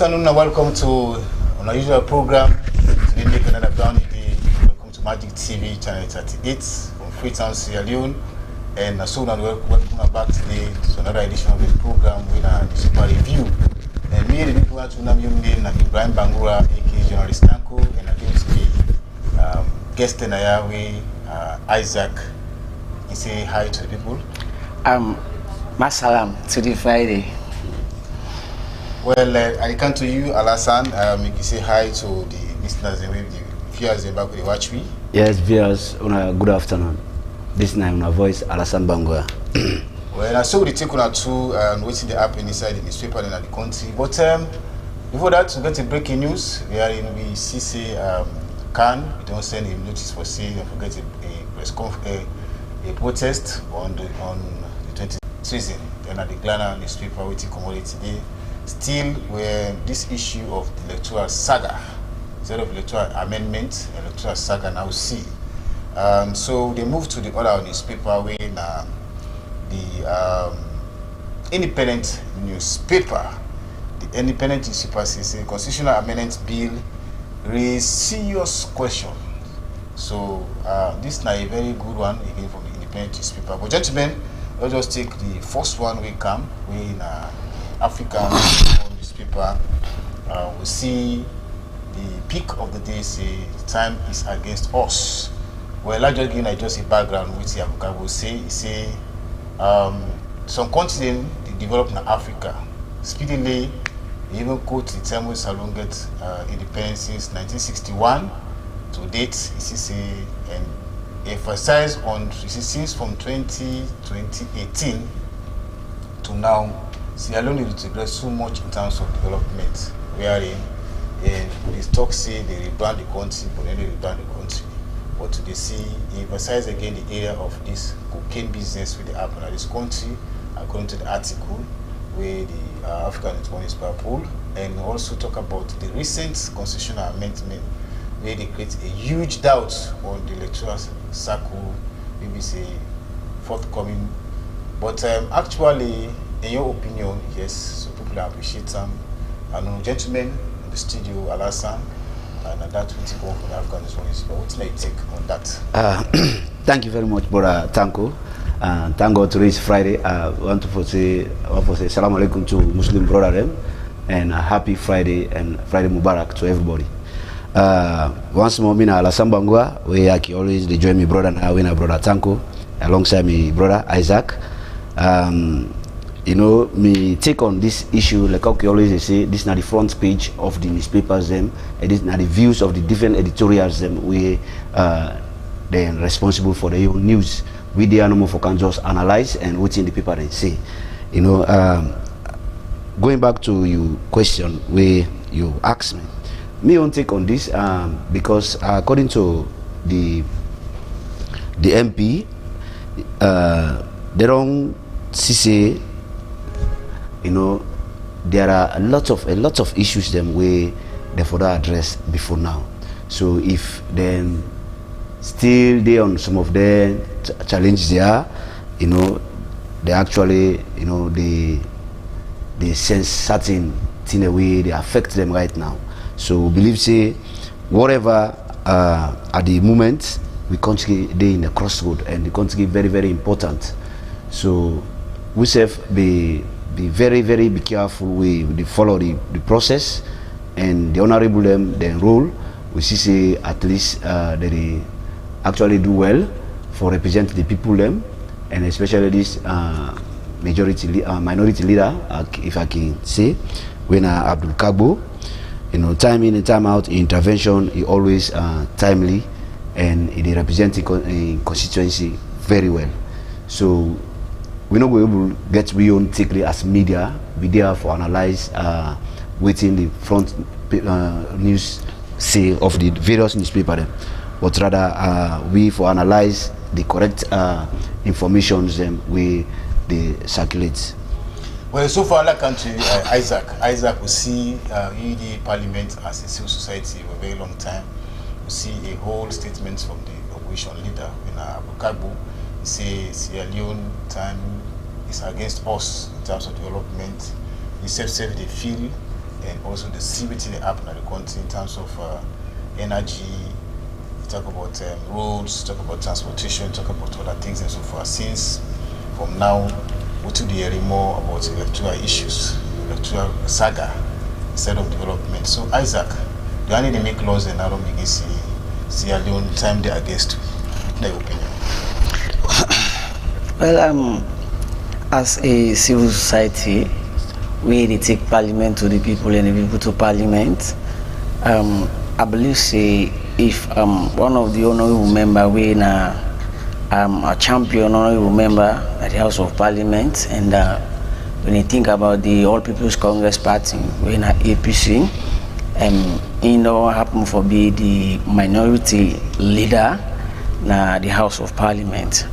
afternoon and welcome to our usual program. Today, make another brownie day. Welcome to Magic TV channel 38 from Freetown, Sierra Leone. And so now welcome back today to another edition of this program with a super review. And me, the people to know name Ibrahim Bangura, aka Journalist Tanko, and I think today guest in Ayawe, Isaac. You say hi to the people. Masalam to the Friday. Well, I come to you, Alasan. You can say hi to the listeners and the viewers back with the watch me. Yes, viewers, good afternoon. This night, my voice, Alasan Bangura. Well, I saw we take on two and waiting the app inside the newspaper and the country. But before that, we get a breaking news. We are in we see say Khan. We don't send him notice for say and forget a protest on the 23rd. Then at the Ghana newspaper waiting commodity today. Still, where this issue of the electoral saga, instead of electoral amendment, electoral saga now see. So they moved to the other newspaper when the independent newspaper, says a constitutional amendment bill raised serious question. So this is not a very good one again from the independent newspaper. But gentlemen, let's just take the first one we come when African newspaper. We see the peak of the day say time is against us. Well, I just give just a background which Abuka will say. He say some continent they developed in Africa speedily. They even quote the time when Salon get independence since 1961 to date. He say and emphasize on since from 2018 to now. Sierra Leone will progress so much in terms of development, wherein they talk say they rebrand the country, but then they rebrand the country. But they see emphasize again the area of this cocaine business with the happen at this country, according to the article where the African newspaper poll, and also talk about the recent constitutional amendment where they create a huge doubt on the electoral circle, maybe say forthcoming. But actually, in your opinion, yes, so people appreciate them. And gentlemen in the studio, Alasan, and that will take over for the Afghanistan. But what's your take on that? Thank you very much, brother Tanko. Thank God today is Friday. I want to say Assalamu alaikum to Muslim brother and a happy Friday and Friday Mubarak to everybody. Once more, me na Alasan Bangura, we always join me brother and we na brother Tanko alongside me brother Isaac. You know, me take on this issue, like I always say, this is not the front page of the newspapers, and this is not the views of the different editorials, we then responsible for the news. We there no more for can just analyze and what's in the paper they say. You know, going back to your question where you asked me on take on this because according to the MP, they don't see. You know, there are a lot of issues them where they further address before now. So if then still they on some of the challenges there, you know, they actually, you know, they sense certain in a way they affect them right now. So believe say whatever at the moment we country they in a crossroad and the country very very important. So we have be very be careful we follow the process and the honorable them then rule we see say at least they actually do well for represent the people them and especially this minority leader if I can say when Abdul Kagbo, you know, time in and time out intervention is always timely and it represents a constituency very well. So we're not going to get we own particularly as media. We there for analyze within the front news say of the various newspaper, but rather we for analyze the correct informations we they circulate. Well, so far, like country, Isaac will see UD Parliament as a civil society for a very long time. We see a whole statement from the opposition leader in Abu Kagbo. He says Sierra Leone time is against us in terms of development. He said they feel and also the CBT that happen at the country in terms of energy, talk about roads, talk about transportation, talk about other things and so forth. Since from now, we to be hearing more about electoral issues, electoral saga instead of development. So Isaac, do I need to make laws and I don't begin see alone time they are against their opinion? Well, as a civil society, we they take parliament to the people and the people to parliament. I believe say if one of the honorable member we na a champion honorable member at the House of Parliament, and when you think about the All People's Congress Party, we na APC, happen for be the minority leader na the House of Parliament.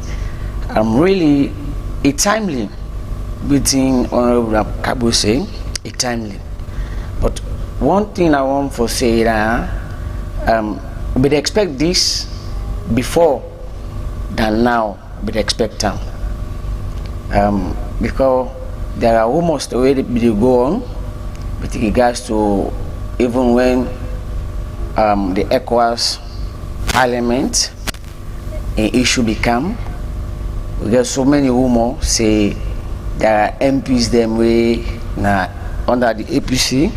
Really a timely between Honorable Kabuse, a timely. But one thing I want to say that we expect this before than now. We expect them because there are almost already go on with regards to even when the ECOWAS Parliament an issue become. We get so many rumors say there are MPs them way na under the APC,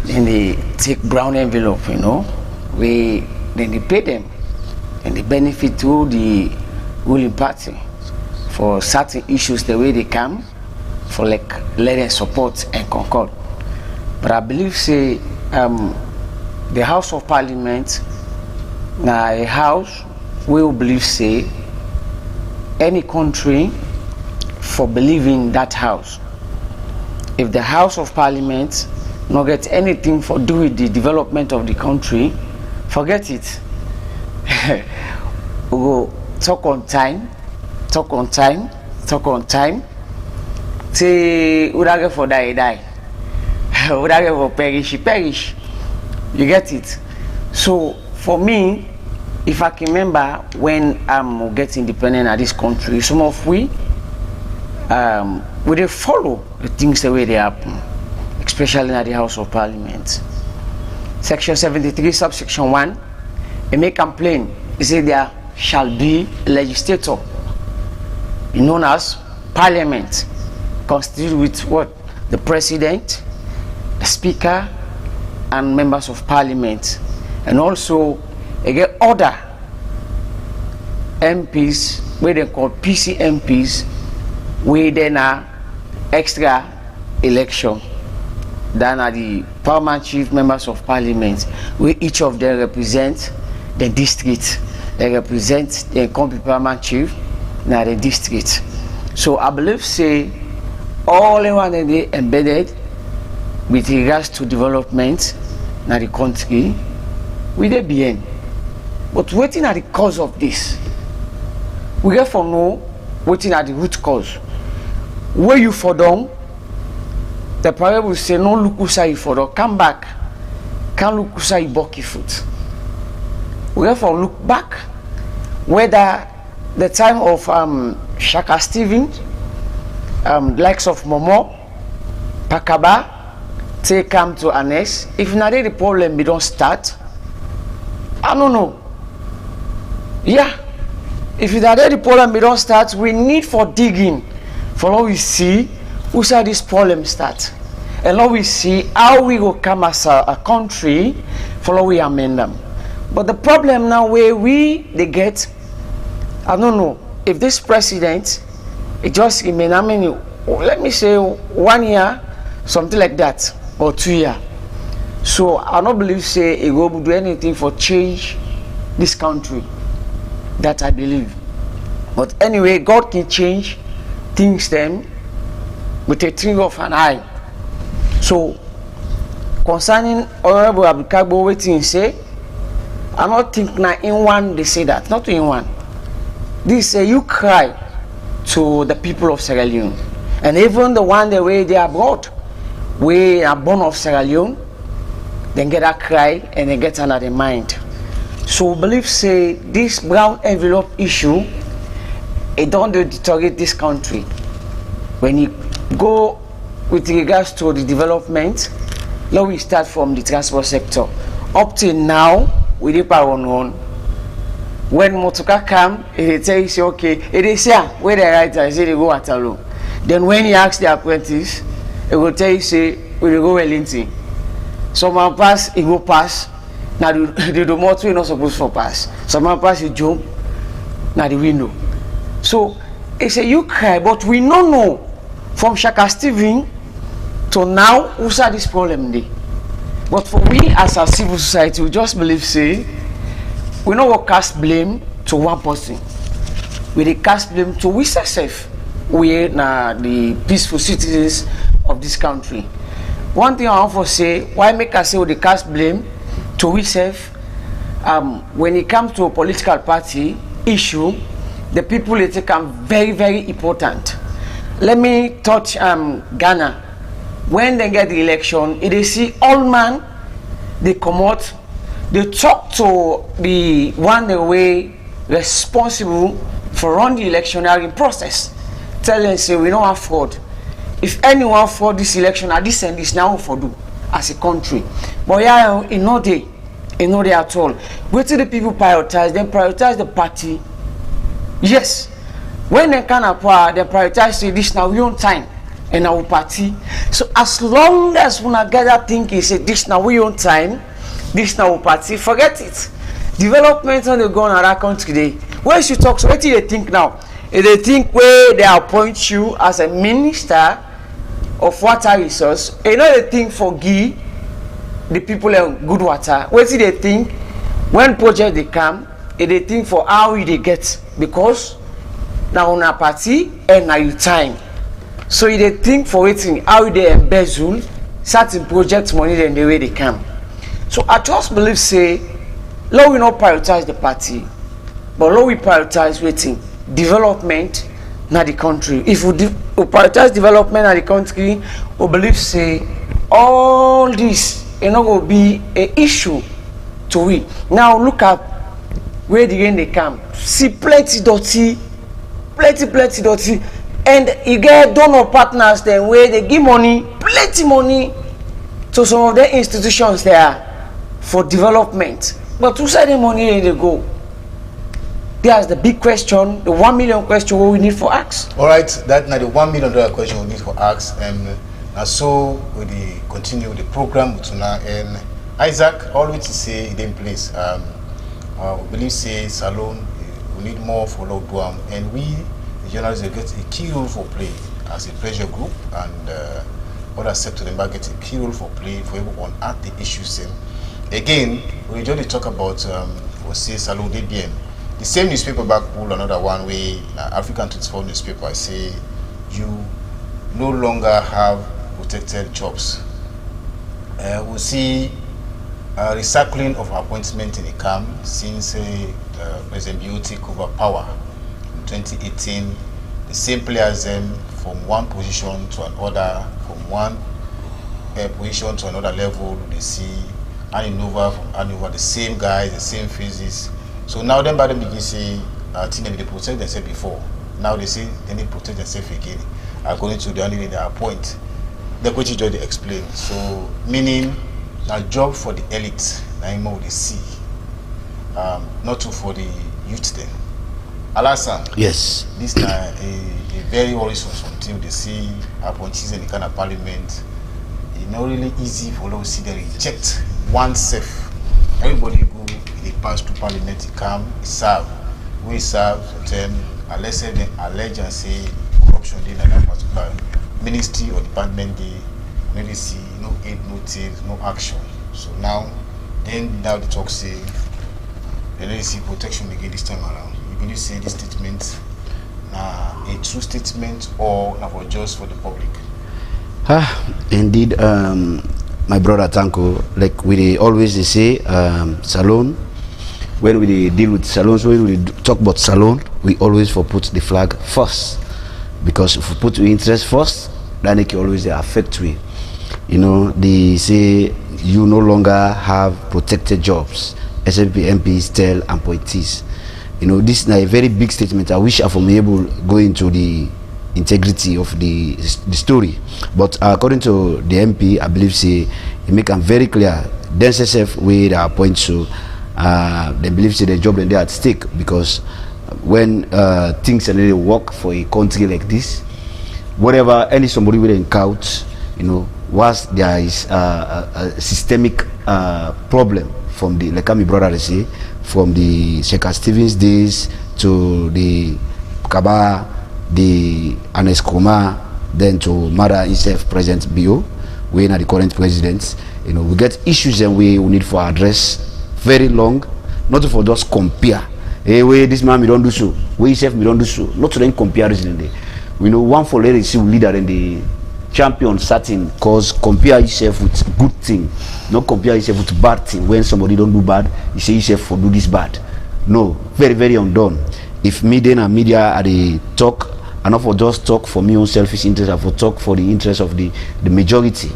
then they take brown envelope, then they pay them and they benefit to the ruling party for certain issues the way they come for like let them support and concord. But I believe say the House of Parliament na a house we will believe say any country for believing that house. If the House of Parliament not get anything for do with the development of the country, forget it. We go talk on time. Say udage for die. Udage for perish. You get it? So for me, if I can remember when I'm get independent at this country, some of we they follow the things the way they happen, especially at the House of Parliament. Section 73, subsection 1, it may complain. It says there shall be a legislator, known as Parliament, constituted with what? The President, the Speaker, and members of Parliament, and also again other MPs, where they call PC MPs, where then are extra election than are the paramount chief members of Parliament, where each of them represent the district. They represent the paramount chief now the district. So I believe say all the one that they embedded with regards to development in the country, we they be in. But waiting at the cause of this, we get for know waiting at the root cause. Where you for down, the parable will say no look usai for down, come back, can't look usai bucky foot. We get for look back whether the time of Shaka Steven, likes of Momo, Pakaba, take come to Anes. If not the problem we don't start, I don't know. Yeah, if not the problem we don't start, we need for digging for how we see who said this problem start, and how we see how we will come as a country for how we amend them. But the problem now where they get, I don't know if this president it just remain how many, let me say 1 year, something like that, or 2 years. So I don't believe say he will do anything for change this country. That I believe. But anyway, God can change things them with a twinkle of an eye. So concerning Honorable Abdulkabo waiting say, I don't think now in one they say that, not in one. They say you cry to the people of Sierra Leone, and even the one the way they are brought, we are born of Sierra Leone, then get a cry and they get another mind. So believe say this brown envelope issue, it don't deteriorate this country. When you go with regards to the development, let we start from the transport sector. Up till now, we dey power on. When motorcar come, they tell you say okay, they say where the writer say they go Waterloo. Then when he ask the apprentice, he will tell you say we dey go Wellington. Some man pass, he go pass. Now the motor not supposed to pass. Some man pass, he jump. Now the window. So he say you cry, but we no know from Shaka Stephen to now who saw this problem dey. But for we as a civil society, we just believe say we no go cast blame to one person. We dey cast blame to we ourselves. We na the peaceful citizens of this country. One thing I want to say, why make us say we dey cast blame to we ourselves? When it comes to a political party issue, the people they take am very, very important. Let me touch Ghana. When they get the election, they see all man, they come out, they talk to the one way responsible for run the electionary process. Tell them, say, we don't afford. If anyone for this election, at this end, this now for do as a country. But yeah, in no day at all. Wait till the people prioritize, then prioritize the party. Yes. When they can power, they prioritize say this now we own time. And our party. So as long as we not gather thinking, say this now we own time, this now our party, forget it. Development on the go on our country today. Where you talk, so what do they think now? If they think where they appoint you as a minister of water resource, you know they think for give the people good water. What do they think? When project they come, they think for how they get, because now on our party and now you time. So they think for waiting how they embezzle certain project money then the way they come. So I just believe say, Lord we not prioritize the party, but Lord we prioritize waiting development na the country. If we prioritize development na the country, we believe say all this not going to be an issue to we. Now look at where the rain they come. See plenty dirty, plenty dirty. And you get donor partners then where they give money, plenty money to some of the institutions there for development. But who said the money they go? There's the big question, the 1 million question what we need for ask. Alright, that's now the $1 million question we need for ask. And so we continue the program with Tuna and Isaac always say it in place. We believe say Salone we need more for lockdown, and we journalists get a key role for play as a pressure group, and other sector them get a key role for play for able to unearth the issues. Again, we just talk about for say Salone DBN. The same newspaper back pull another one way African 24 newspaper say you no longer have protected jobs. We see recycling of appointment in the camp since President Bio take over power. 2018, the same players from one position to another, from one position to another level, they see Anova from Anova, the same guys, the same phases. So now them by them begin say, they protect themselves before. Now they say they need to protect themselves again, according to the only they appoint. The coach just explain. So meaning a job for the elite, now they see, not to for the youth then. Alasan, yes, this is a very worrisome something. They see appointees in the kind of parliament. It's not really easy for those to see they reject oneself. Everybody go, they pass to parliament, they come, they serve. We serve, then unless they allege and say corruption in that particular ministry or department, they see no aid, no tail, no action. So now they talk say they see protection again this time around. When you say this statement, a true statement or for just for the public? Indeed, my brother Tanko, like we always say, Salone. When we deal with Salone, so when we talk about Salone, we always put the flag first, because if we put the interest first, then it can always affect we. You know, they say you no longer have protected jobs. SNP MPs tell appointees. You know, this is a very big statement. I wish I was able to go into the integrity of the story. But according to the MP, I believe say he make them very clear. Then SSF where they point to they believe say the job that they at stake, because when things really work for a country like this, whatever any somebody will encounter, you know, once there is a systemic problem from the, like my brother say, from the Sheikh Stevens days to the Kaba, the Anes Kuma, then to Mara himself, President Bio, we are the current president. You know, we get issues and we need for address very long, not for just compare. Hey, wait, this man we don't do so. We self we don't do so. Not to then compare recently. We know one for later see leader in the champion certain cause compare yourself with good thing, not compare yourself with bad thing. When somebody don't do bad, you say yourself for do this bad. No, very, very undone. If media and media are the talk, and not for just talk for me own selfish interest, and for talk for the interest of the majority.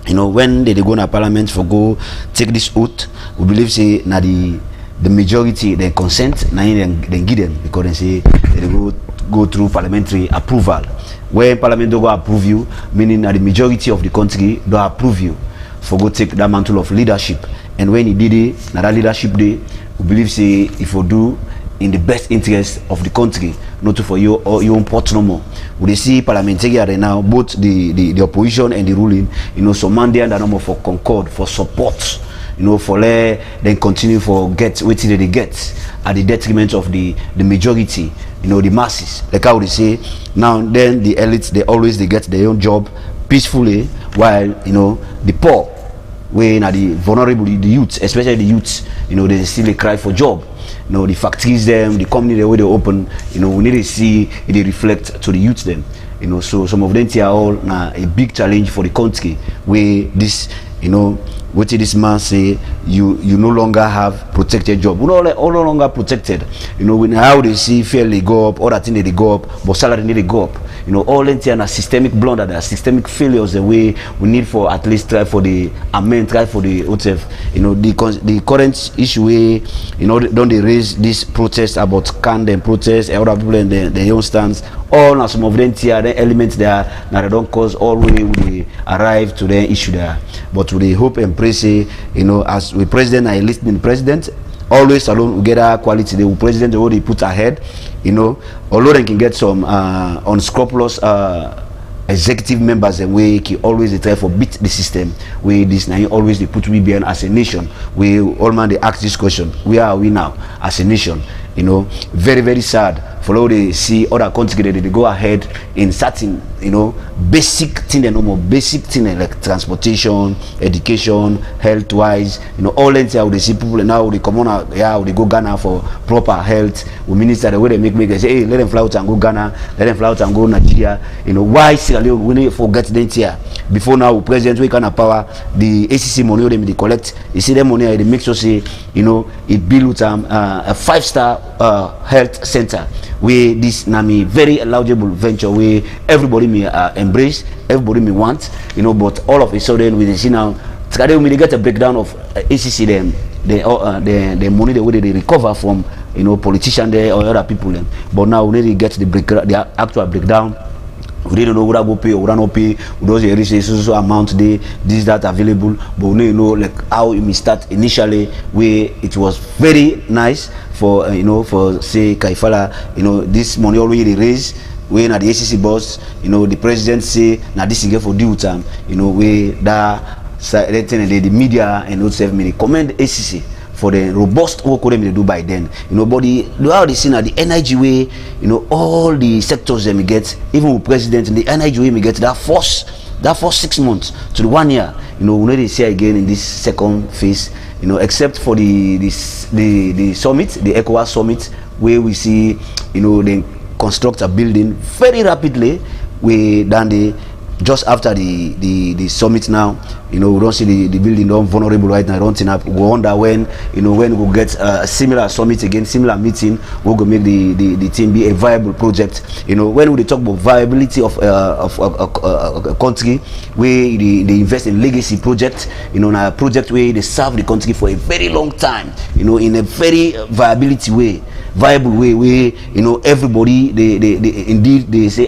You know, when they go to parliament for go take this oath, we believe say na the majority they consent, na then give them, because they say they go through parliamentary approval. When parliament don't go approve you, meaning that the majority of the country don't approve you for go take that mantle of leadership. And when he did it, na that leadership day, we believe say if you do in the best interest of the country, not for your own pot no more. We see parliamentarians now, both the opposition and the ruling, you know, some man there and no more for concord, for support, you know, for then continue for get what they get at the detriment of the majority, you know, the masses. Like how they say, now then the elites they get their own job peacefully, while you know the poor, when are the vulnerable, the youths, especially the youths, you know, they still cry for job. You know, the factories them, the company the way they open, you know, we need to see it reflect to the youths them. You know, so some of them are all a big challenge for the country where this, you know, what did this man say, you no longer have protected job. We're no longer protected. You know, when how they see fairly go up, all that thing they go up, but salary need to go up. You know, all that are systemic blunder, there are systemic failures the way we need for at least try for the amend, try for the OTF. You know, the current issue where, you know, don't they raise this protest about can them protest, other people in their own stance, all now some of them here, the elements there, now they don't cause all way we arrive to the issue there. But we hope and pray, say, you know, as we president and listening president, always alone we get our quality. The president already put ahead, you know, although they can get some unscrupulous executive members and we can always try for beat the system. We this now always they put we behind as a nation. We all man they ask this question: where are we now as a nation? You know, very, very sad. For how they see other countries they go ahead in certain, you know, basic thing and no more basic thing like transportation, education, health wise, you know, all that how they see people now they come on out, yeah, they go Ghana for proper health. We minister the way they make they say, hey, let them fly out and go Ghana, let them fly out and go Nigeria. You know, why Sierra Leone we need forget them here? Before now, president we can power the ACC money they collect. You see them money they make sure say, you know, it build with a 5-star health center where this nami very laudable venture where everybody may embrace, everybody may want, you know, but all of a sudden we see now they get a breakdown of ACC them the money the way they recover from, you know, politicians there or other people them, but now we really get the actual breakdown. We don't know what I go pay or what I not pay. We don't reach so amount there, this that available, but we know like how it may start initially where it was very nice for you know, for say Kaifala, you know, this money already raised when at the ACC boss, you know, the president say now this is for due time, you know, where the media and also me commend ACC for the robust work they do by then, you know, but the how they see now the energy way, you know, all the sectors they may get, even with president in the energy way may get that first 6 months to the 1 year, you know, we know they say again in this second phase, you know, except for the summit, the ECOWAS summit, where we see, you know, they construct a building very rapidly, we done the just after the summit now, you know, we don't see the building don't vulnerable right now. I don't think we wonder when, you know, when we'll get a similar summit again, similar meeting, we're gonna make the team be a viable project. You know, when we talk about viability of a country where they invest in legacy project, you know, a project where they serve the country for a very long time, you know, in a very viability way. viable way where everybody they say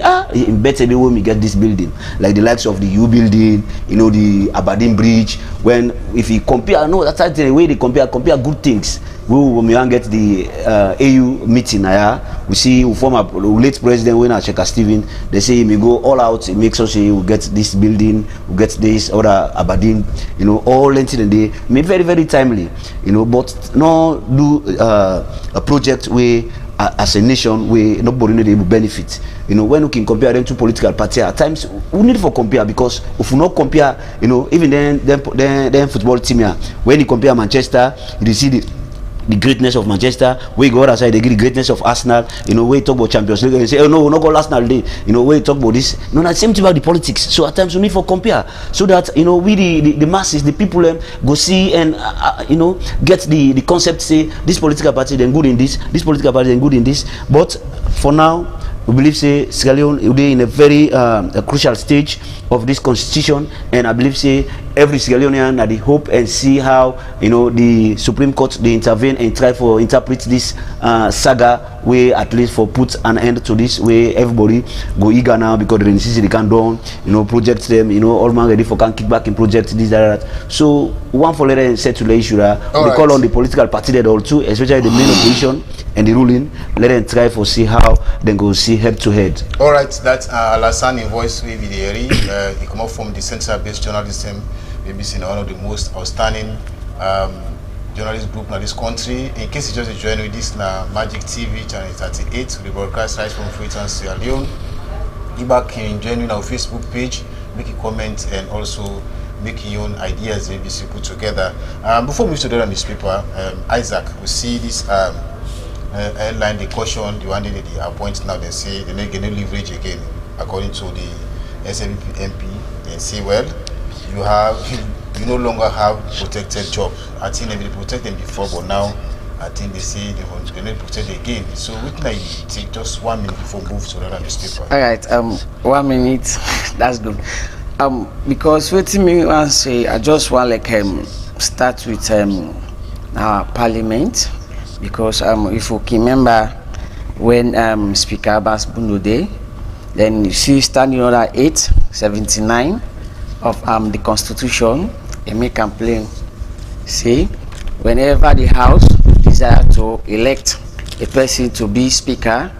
better the way we get this building, like the likes of the U building, the Aberdeen Bridge. When if you compare, no, that's the way they compare good things. When we get the AU meeting, we see we form a late president when Sheikh Stephen, they say we go all out, it makes us say we get this building, we get this other Aberdeen, all lengthy and they make very, very timely, but no do a project where as a nation where nobody need to benefit. When we can compare them to political parties, at times we need for compare, because if we not compare, even then football team here, when you compare Manchester, you see the greatness of Manchester. We go outside, they get the greatness of Arsenal. We talk about Champions League and say, oh no, we're not going Arsenal day. We talk about this. No, that's same thing about the politics. So at times we need for compare, so that we the masses, the people go see and get the concept. Say this political party then good in this political party then good in this. But for now, we believe say Sierra Leone will be in a very crucial stage of this constitution, and I believe say every Sierra Leonean that they hope and see how the Supreme Court they intervene and try for interpret this saga way, at least for put an end to this way. Everybody go eager now because the necessity they can do project them, all man ready for can kick back in project this that. So one for later settle the issue that they call on the political party that all too, especially the main opposition and the ruling, let them try for see how then go see head to head. All right, that's Alassane Invoice with the he come up from the center-based journalism, maybe seen one of the most outstanding journalist group in this country. In case you just join with this now, Magic TV channel 38, we broadcast right from Freetown, Sierra Leone. You back in joining our Facebook page, make a comment and also make your own ideas ABC put together. Before we move to the newspaper, Isaac, we see this airline, the caution, the one that they appoint now, they say they make no leverage again, according to the SNP MP. They say, well, you no longer have protected job. I think they will protect them before, but now I think they say they need to protect again. So we can take just 1 minute before we move to the other newspaper. All right, 1 minute, that's good. Because what me want to say, I just want start with our parliament, because if you can remember when Speaker Abbas Bundu Day, then you see standing order 879 of the Constitution, and make complaint. See, whenever the House desire to elect a person to be Speaker,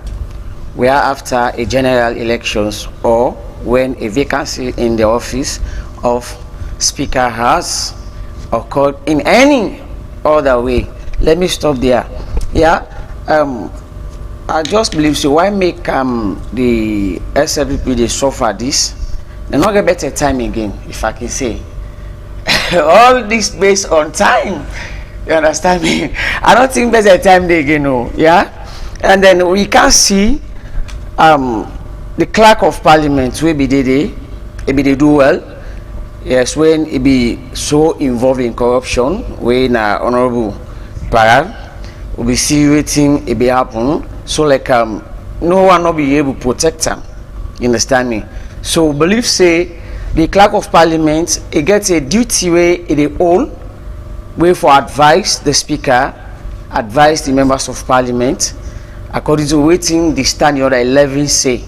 where after a general elections or when a vacancy in the office of Speaker has occurred in any other way. Let me stop there. Yeah, I just believe so. Why make the SLPP they suffer this? They not get better time again, if I can say. All this based on time. You understand me? I don't think better time they again, no. Yeah, and then we can see the clerk of parliament will be they do well. Yes, when it be so involved in corruption, when honorable Parag will be see waiting it be happen. So like no one will be able to protect them. You understand me? So believe say the clerk of parliament it gets a duty way it own way for advise the speaker, advise the members of parliament according to waiting the standing order 11 say.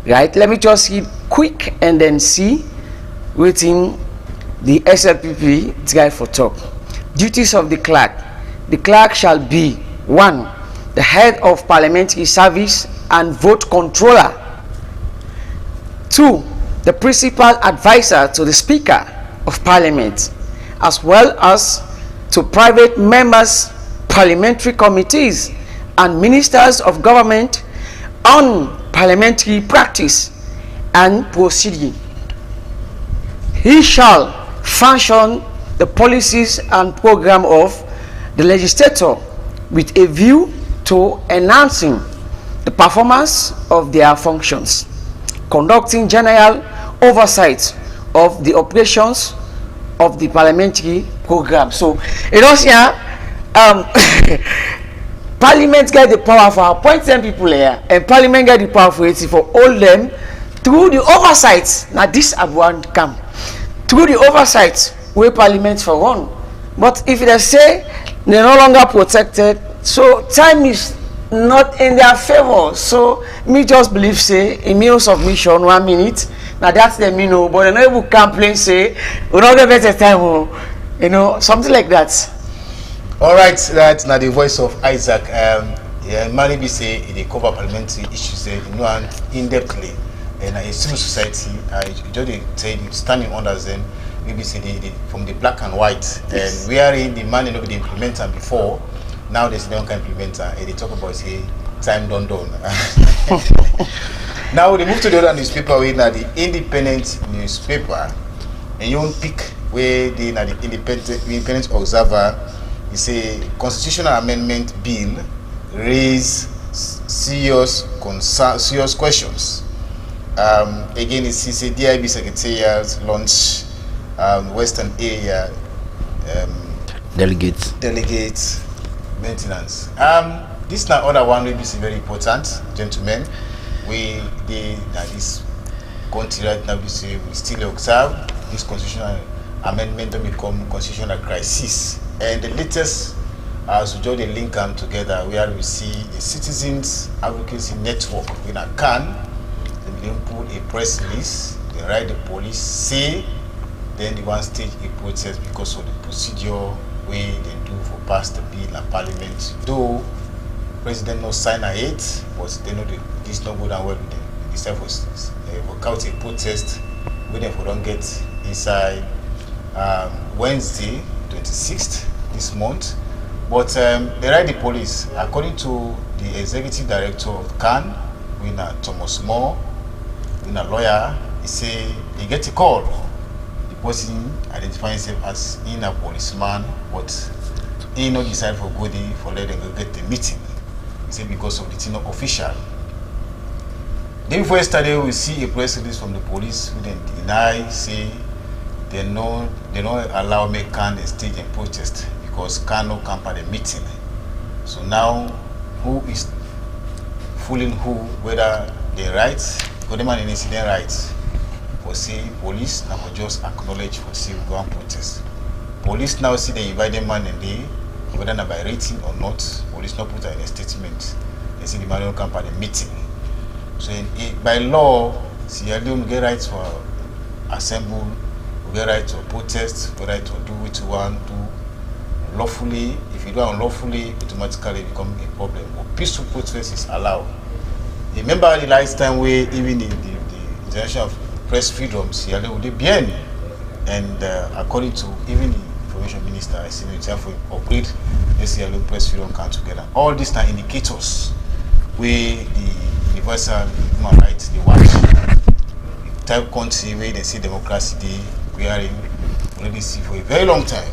Right? Let me just read quick and then see waiting the SLPP try for talk. Duties of the clerk. The clerk shall be 1. The head of parliamentary service and vote controller. 2. The principal advisor to the Speaker of Parliament, as well as to private members, parliamentary committees, and ministers of government on parliamentary practice and proceeding. He shall function the policies and program of the legislator with a view to enhancing the performance of their functions, conducting general oversight of the operations of the parliamentary program. So it also Parliament get the power for appointing people here, and Parliament get the power for it for all them through the oversight. Now this one come through the oversight where Parliament for one. But if they say they're no longer protected, so time is not in their favor. So me just believe say immune submission 1 minute. Now that's the me know, but the people complain say we not get better time, you know, something like that. All right, that's now the voice of Isaac. Yeah, maybe say they cover parliamentary issues, you know, in-depthly, and in civil society, just say standing under them. Maybe say from the black and white, yes. And we are in the man and the implementer before. Now there's no kind of implementer, and they talk about say time done. Now they move to the other newspaper, where now the Independent newspaper, and you won't pick where the Independent Observer. You say constitutional amendment bill raise serious questions. Again, it's a DIB Secretariat launch Western area delegates maintenance. This now other one will be very important, gentlemen. This country right now we still observe this constitutional amendment to become constitutional crisis. And the latest, so join the link them together, where we see the Citizens Advocacy Network in a can. They put a press release, they write the police, say, then the one stage a protest because of the procedure way they do for pass the bill in Parliament. Though President no sign it, but they know this not good and well with them. Instead for out a protest, we therefore don't get inside Wednesday, 26th this month. But they write the police, according to the executive director of CAN, Thomas Moore, a lawyer, he say he get a call. The person identifies himself as a policeman, but he not decide for goodie for letting go get the meeting. He say because of the thing official. Then before yesterday, we see a press release from the police who then deny, say they don't allow me CAN stage and protest because CAN no come at the meeting. So now, who is fooling who? Whether they right, because the man in incident rights for say police now for just acknowledge for say we go and protest. Police now see they invite the man and they whether by rating or not. Police not put in a statement. They see the man don't come at the meeting. So by law, Sierra Leone get rights for assemble. We get right to protest, we get right to do what you want, do lawfully. If you do unlawfully, automatically become a problem. But peaceful protest is allowed. Remember the last time where even the International Press Freedom, Sierra Leone would be in. And according to even the Information Minister, I see the time for upgrade the Sierra Leone Press Freedom come together. All these are indicators where the universal human rights they watch. Type country where they see democracy they we are in already see for a very long time.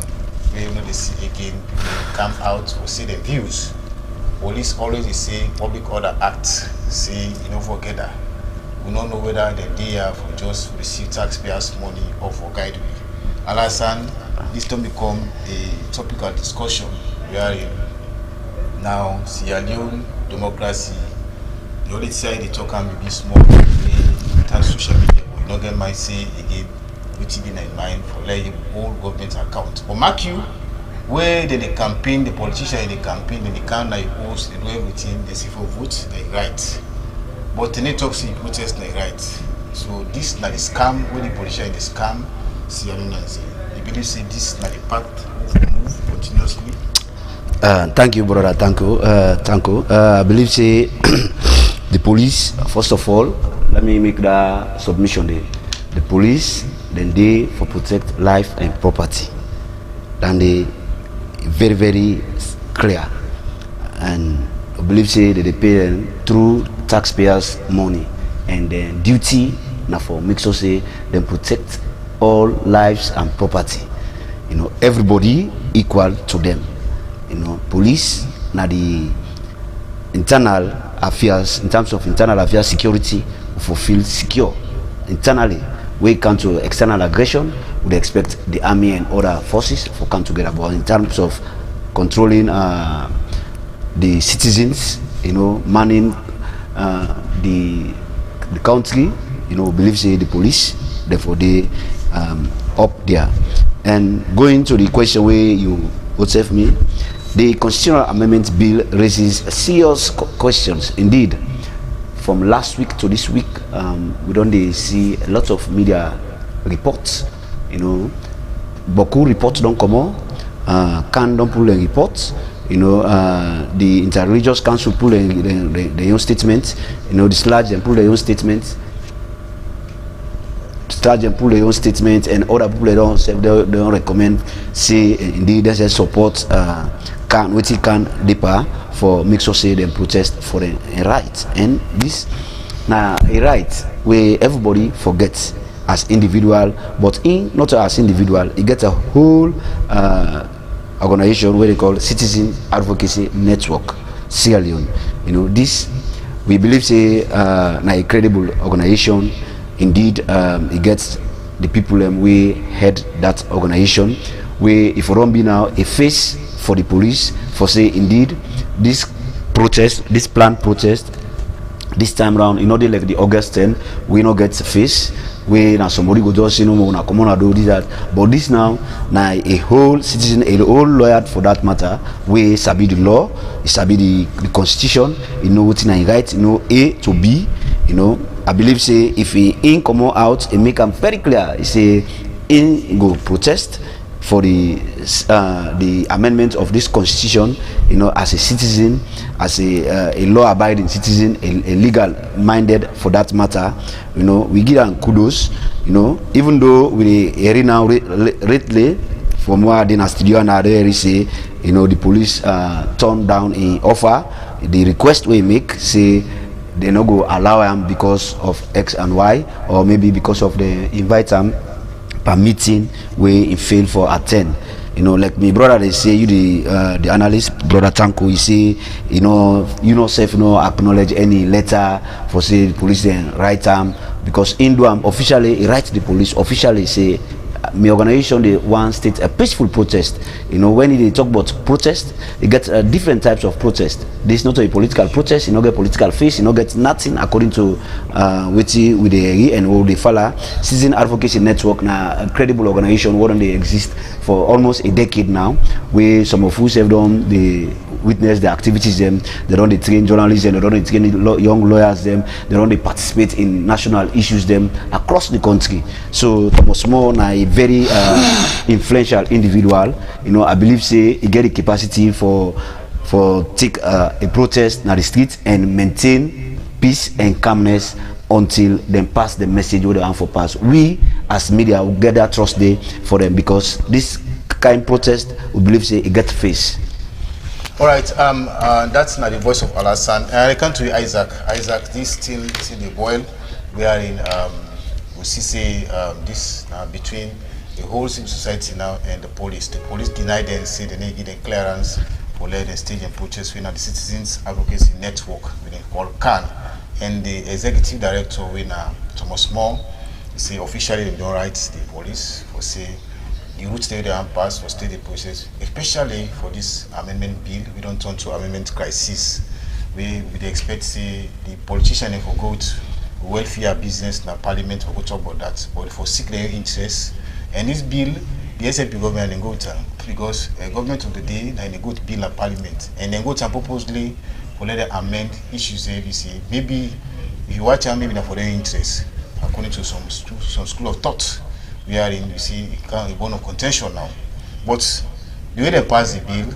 We already see again people come out for see their views. Police always say Public Order Act say you don't forget that. We don't know whether they are for just receive taxpayers' money or for guide. Alasan, this don't become a topical discussion. We are in now Sierra Leone democracy. The only side they talk can be small, thanks to social media. We don't get my say again, which is in mind for letting all government account. But mark you, where they campaign, the politician in the campaign, they can't like host, they do everything, they see for vote, they right. But the talks in protest, they right. So this is not the scam, where the politician in the scam, see Nancy. You believe say this is not the path move continuously? Thank you, brother. Thank you. I believe say the police, first of all, let me make that submission there. The police, then they for protect life and property. Then they very, very clear. And I believe say that they pay them through taxpayers' money. And then duty now for make sure say they protect all lives and property. You know, everybody equal to them. You know, police now the internal affairs, in terms of internal affairs security, fulfill secure internally. We come to external aggression, we expect the army and other forces to come together. But in terms of controlling the citizens, you know, manning the country, you know, believe say the police, therefore they up there. And going to the question where you would save me, The Constitutional Amendment Bill raises serious questions indeed. From last week to this week, we don't see a lot of media reports. Beaucoup reports don't come on. Can don't pull a report. The Interreligious Council pull their own statement. The SLAG and pull their own statement. SLAG and pull their own statement, and other people they don't recommend. Say indeed there's a support. Can deeper for make sure say them protest for a right, and this now a right where everybody forgets as individual, but not as individual, it gets a whole organization where they call Citizen Advocacy Network, Sierra Leone. This we believe say a credible organization. Indeed, it gets the people we head that organization. Where if we don't be now a face for the police for say indeed this protest, this planned protest, this time round, they like the August 10, we not get face. We now somebody go just na come on do that, but this now a whole citizen, a whole lawyer for that matter, we sabi the law, sabi the constitution, what in right, A to B, I believe say if he in come out and make them very clear, he say in go protest for the amendment of this constitution, as a citizen, as a law-abiding citizen, a legal-minded for that matter, we give them kudos, even though we hear now lately from where the studio and there say, the police turned down an offer, the request we make say they no go allow them because of X and Y, or maybe because of the invite them meeting where he failed for attend. Like my brother, they say, you the analyst, brother Tanko, he say, self acknowledge any letter for say the police then write because in officially he writes the police officially say my organization they want state a peaceful protest. When they talk about protest, they get different types of protest. This is not a political protest, get political face, get nothing according to with the and all the follow. Citizen Advocacy Network now a credible organization, what they exist for almost a decade now, where some of us have done the witness the activities them, they don't train journalists and they don't train young lawyers them, they don't participate in national issues them across the country. So Thomas More na a very influential individual, I believe say he get the capacity for take a protest na the street and maintain peace and calmness until them pass the message where they want for pass. We as media will get that trust day for them because this kind of protest we believe say it get face. All right, that's not the voice of Alassane. I come to you, Isaac. Isaac, this still the boil. We are in we see this between the whole civil society now and the police. The police deny them, say they need them clearance for let them stage and protest. We now the Citizens Advocacy Network, we call CAN, and the executive director, we now Thomas More, say officially they don't write the police for say the route they have passed for state the process, especially for this amendment bill. We don't turn to amendment crisis. We expect say the politician if we go to welfare business na parliament we go talk about that, but for seek their interests. And this bill, the SLP government and go to because government of the day na in a good bill at parliament and then go to purposely for let them amend issues ABC. Maybe if you watch maybe not for their interest according to some school of thought. We are in, you see, a bone of contention now. But the way they pass the bill,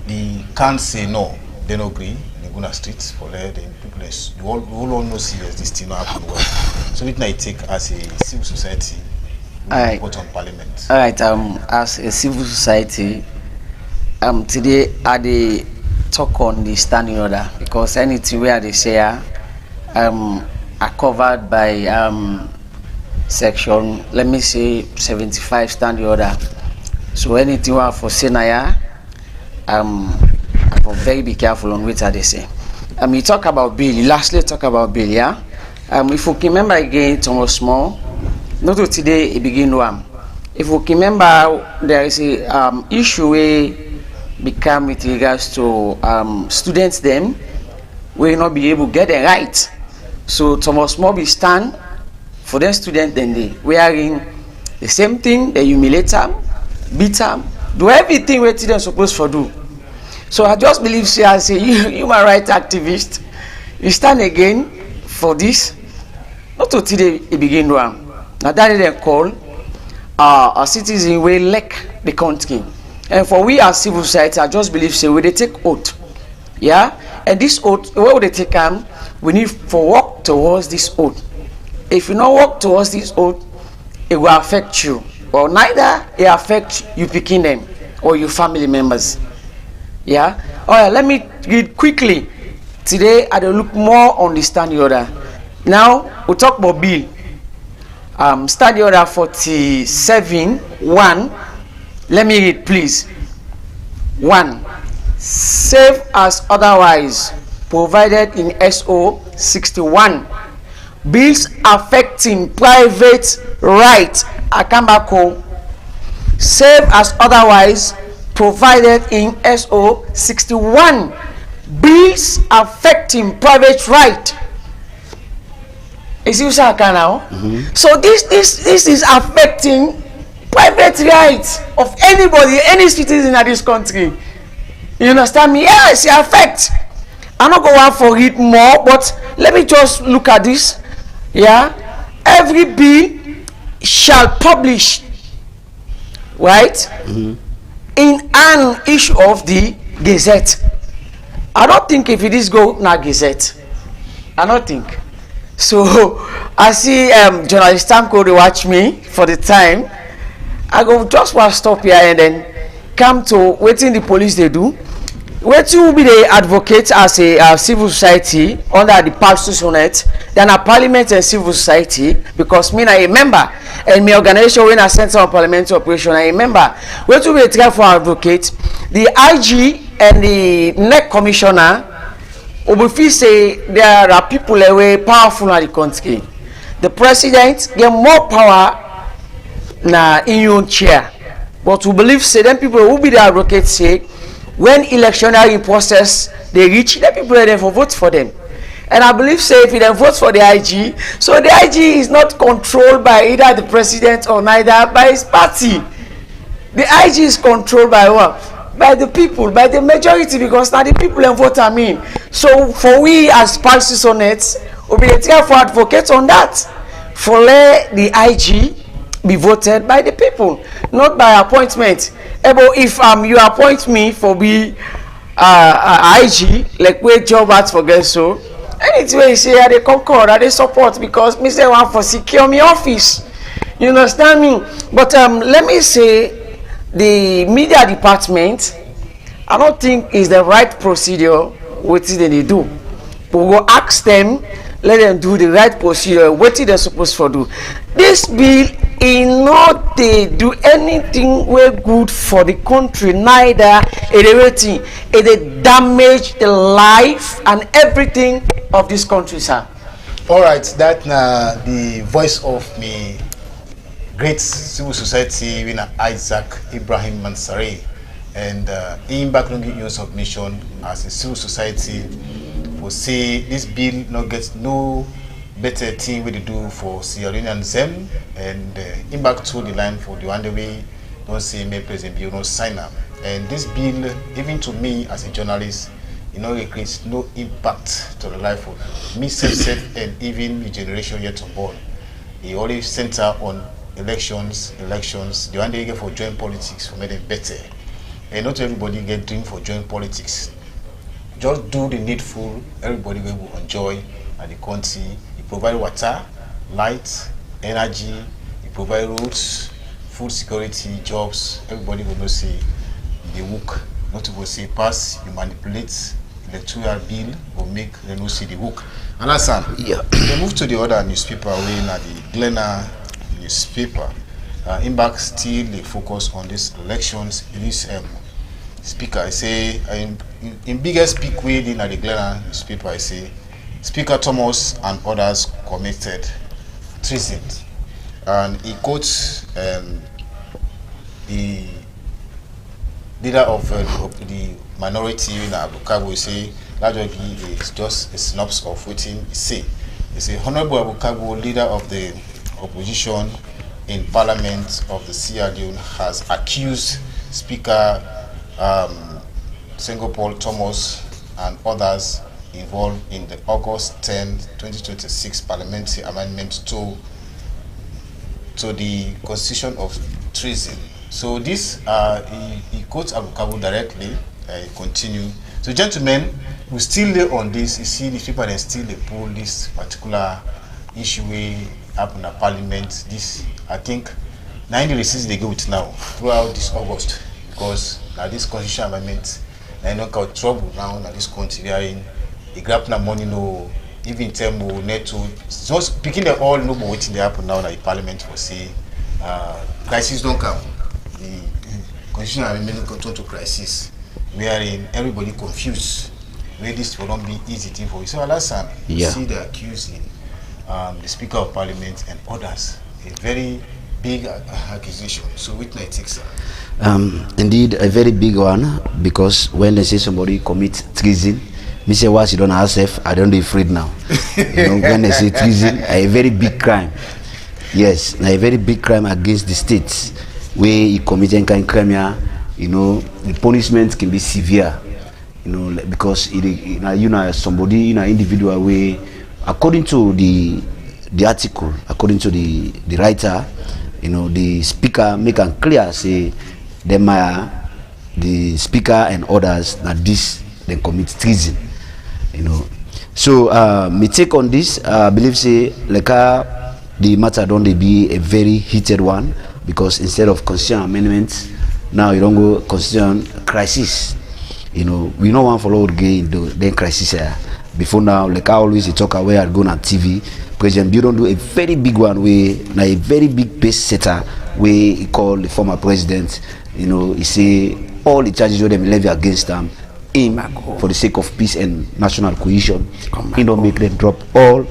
they can't say no. They don't agree. They go to streets for the people. You all know serious this thing not happen well. So it might take as a civil society. Report on parliament. All right. As a civil society, today I talk on the standing order because anything where they say are covered by section, let me say 75 standing order. So anything we have for Senaya, I'm very be careful on what they say. We talk about bill. Lastly, talk about bill. Yeah. If we remember again, Thomas More, not today. It begin one. If we remember, there is a issue where become with regards to students. Them will not be able to get it right. So Thomas More be stand for the student, then they wearing the same thing, they humiliate them, beat them, do everything what they're supposed to do. So I just believe, say, as a human rights activist, you stand again for this. Not to today it begin one. Now that they call a citizen will elect the country. And for we as civil society, I just believe, say, we they take oath. Yeah? And this oath, where would they take them? We need to work towards this oath. If you not work towards this oath, it will affect you. Or neither it affect you picking them or your family members. Yeah? Alright, let me read quickly. Today I will look more on the standing order. Now we'll talk about bill. Standing order 47(1). Let me read, please. 1. Save as otherwise provided in SO 61. Bills affecting private right. Akambako. Save as otherwise provided in SO 61. Bills affecting private right. Is you now? So this is affecting private rights of anybody, any citizen in this country. You understand me? Yes, it affects. I'm not going to read more, but let me just look at this. Yeah, every bill shall publish, right, in an issue of the Gazette. I don't think if it is go na Gazette. I don't think. So I see journalist Tanko they watch me for the time. I go just want to stop here and then come to waiting the police they do. Where to be the advocate as a civil society under the Pulse Sonnet, then a parliament and civil society, because me I member and my organization when I center on parliamentary operation I member. Where to be a try for advocate, the IG and the NEC commissioner will say there are people away powerful in the country. The president get more power na in your chair, but we believe say them people will be the advocate say when electionary process they reach, the people are there for vote for them. And I believe say if they vote for the IG, so the IG is not controlled by either the president or neither by his party. The IG is controlled by what? By the people, by the majority, because now the people and vote I mean. So for we as Pulse Sonnet, we'll be the for advocate on that. For let the IG be voted by the people, not by appointment. But if you appoint me for be IG, like where job at for get so, anything you say I they concord, I they support because me say one for secure me office. You understand me? But let me say the media department, I don't think is the right procedure what they do. But we will ask them, let them do the right procedure, what they supposed to do. This bill in not they do anything well good for the country, neither it damage the life and everything of this country, sir. All right, that the voice of me great civil society winner Isaac Ibrahim Mansari, and in background your submission as a civil society will say this bill not gets no better thing we do for Sierra Leone and Zem, and in back to the line for the one way don't say me President Bill no sign up. And this bill, even to me as a journalist, you know, it creates no impact to the life of me self and even the generation yet unborn. It always center on elections, the one they get for joint politics for make them better. And not everybody get dream for joint politics. Just do the needful, everybody will enjoy at the country. You provide water, light, energy, you provide roads, food security, jobs, everybody will not say the work, not to go say pass, you manipulate electoral bill will make them not see the work. And listen, yeah. They move to the other newspaper way now the Glenna newspaper. In back still they focus on these elections. In this speaker, I say in biggest speak way in the Glenna newspaper, I say Speaker Thomas and others committed treason, and he quotes the leader of the minority in Abukago. Say that is just a synopsis of what he say. He say Honorable Abukago, leader of the opposition in Parliament of the Sierra Leone, has accused Speaker Singapore Thomas and others involved in the August 10, 2026 parliamentary amendment to the Constitution of Treason. So this, he quotes Abu Kabul directly, continue. So gentlemen, we still lay on this. You see the people that still pull this particular issue way up in the parliament. This, I think, 90 receipts they go with now throughout this August, because now this constitutional amendment, I know got trouble now at this country. They are in the grab now money no, even in terms of network. So speaking they all know what waiting they happen now in the parliament for say crisis don't come. The constitutional amendment got to crisis, wherein everybody confused. Where this will not be easy thing for you. So Alassane, you see the accusing the Speaker of Parliament and others, a very big accusation. So which night takes indeed a very big one, because when they say somebody commits treason, me say once you don't have I don't be afraid now. You know, when they say treason, a very big crime. Yes, a very big crime against the states where you commit any kind of crime here, you know, the punishment can be severe. You know, because somebody in an individual way, according to the article, according to the writer, you know, the speaker make it clear say them the speaker and others that this they commit treason. You know, so me take on this. I believe say like the matter don't be a very heated one, because instead of constitutional amendments, now you don't go constitutional crisis. You know, we don't want to follow again the crisis here. Before now, like I always talk away I go on TV, President Bill don't do a very big one way, now a very big pace setter where he called the former president, you know, he say all the charges that they levy against them him for the sake of peace and national cohesion. He don't make them drop all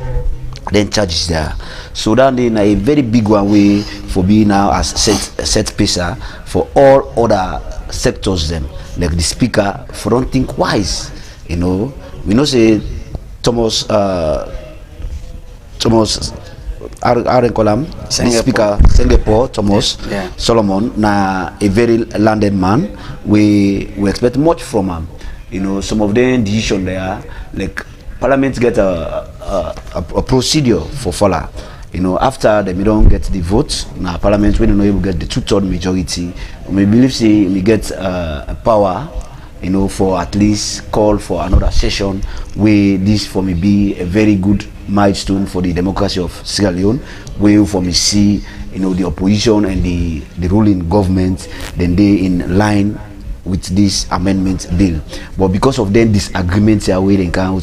then charges there. So that then a very big one way for being now as set pacer for all other sectors them, like the speaker for don't think wise. You know, we know say Thomas Speaker Singapore Thomas Solomon na a very landed man. We expect much from him. You know, some of the decision there, like Parliament get a procedure for follow. You know, after we don't get the vote, now Parliament we don't able to get the 2/3 majority. We believe say we get a power, you know, for at least call for another session where this for me be a very good milestone for the democracy of Sierra Leone, where for me see, you know, the opposition and the ruling government then they in line with this amendment bill. But because of then disagreements here where they can we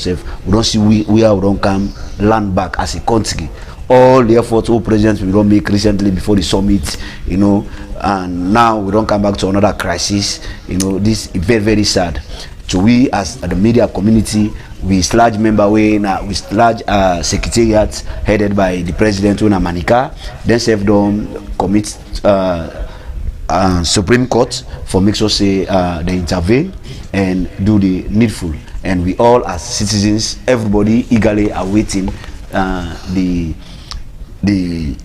don't see we don't come land back as a country. All the efforts all presidents we don't make recently before the summit, you know, and now we don't come back to another crisis. You know, this is very, very sad. So we as the media community, we large member way now with large secretariat headed by the president Una Manika, then serve them commit Supreme Court for make sure say they intervene and do the needful. And we all as citizens, everybody eagerly awaiting the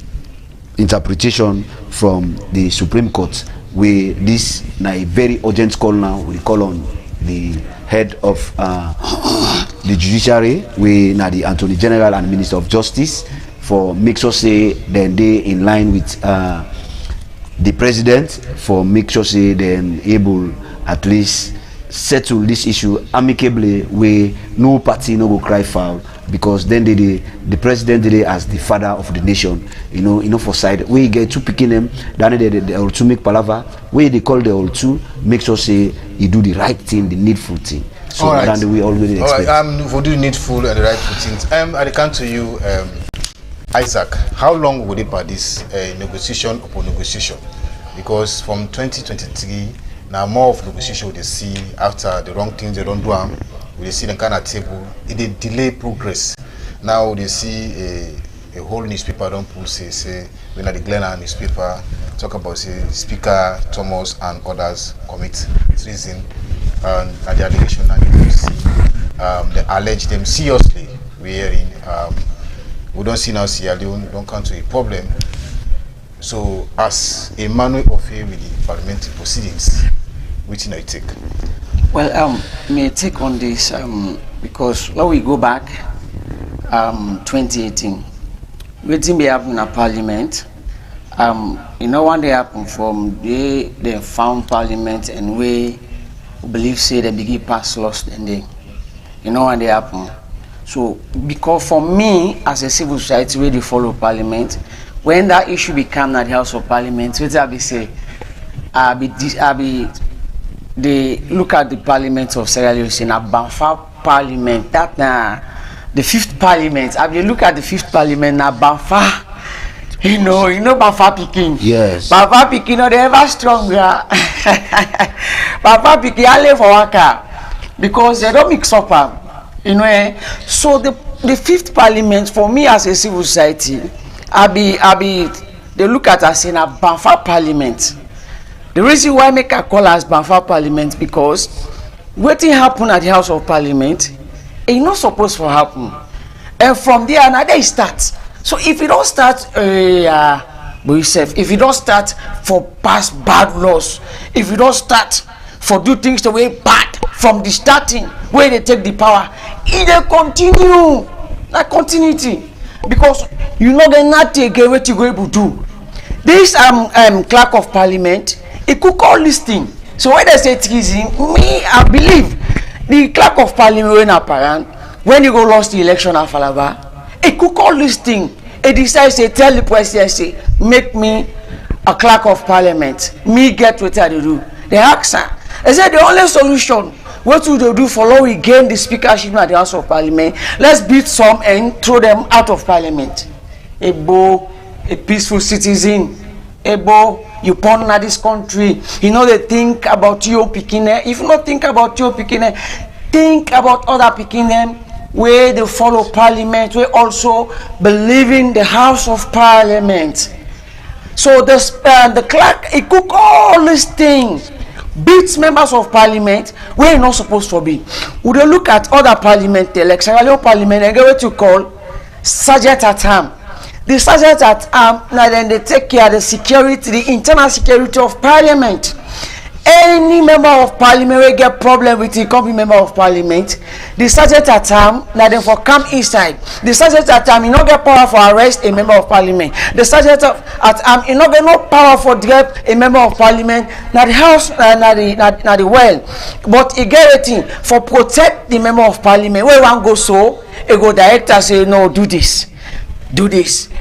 interpretation from the Supreme Court, where this na a very urgent call now. We call on the head of the judiciary, we na the Attorney General and Minister of Justice, for make sure say then they in line with the president, for make sure say then able at least settle this issue amicably, where no party no go cry foul, because then the president did it as the father of the nation. You know for side we get two picking them, then they all two make palava, where they call the all two, make sure say you do the right thing, the needful thing. So all right. Then we already expect. All right, for doing needful and the right things. I come to you, Isaac. How long would it be this negotiation upon negotiation? Because from 2023. Now more of negotiation they see after the wrong things they don't do them, we see the kind of table, it delay progress. Now they see a whole newspaper don't pull say when at the Glenn newspaper talk about say Speaker Thomas and others commit treason and the allegation and you see they allege them seriously. Wherein we don't see now Sierra Leone don't come to a problem. So as a manual of with the parliamentary proceedings, which I take. Well, may I take on this because when we go back, 2018, waiting be happen in Parliament. One day happen from they found Parliament and we believe say they begin pass laws and they, when they happen. So because for me as a civil society, where they follow Parliament, when that issue become at the House of Parliament, what I be say, they look at the Parliament of Sierra Leone in a Banfa Parliament. That the 5th Parliament. I be look at the 5th Parliament na Banfa. You know Banfa Pikin. Yes. Banfa Pikin, they ever stronger. Banfa Pikin, I live for Waka because they don't mix up. So the 5th Parliament for me as a civil society, they look at us in a Banfa Parliament. The reason why I make a call as Banfa Parliament because what happen at the House of Parliament is not supposed to happen. And from there another starts. So if you don't start if you don't start for pass bad laws, if you don't start for do things the way bad from the starting where they take the power, it continue like continuity because you know they not take what you go able to do. This clerk of Parliament, it could call listing. So when they say treason, me I believe the clerk of Parliament when apparent when you go lost the election at Falaba, it could call listing. It decides to tell the president, say, make me a clerk of Parliament. Me get what I do. They ask her. They said the only solution, what would they do for we gain the speakership at the House of Parliament? Let's beat some and throw them out of Parliament. A peaceful citizen. You born in this country. They think about you picking them. If you not think about you picking them, think about other picking them. Where they follow Parliament, we also believe in the House of Parliament. So the clerk, he cook all these things, beats members of Parliament where you're not supposed to be. Would you look at other Parliament, like Sierra Leone Parliament, and get what you call sergeant at arm. The sergeant at arm, now then they take care of the security, the internal security of Parliament. Any member of Parliament will get problem with the company member of Parliament. The sergeant at arm, now then for come inside. The sergeant at arm, you not get power for arrest a member of Parliament. The sergeant at arm, you not get no power for drop a member of Parliament. Now the house, now the well, but he get everything for protect the member of Parliament. Where one go so, he go director say no, do this,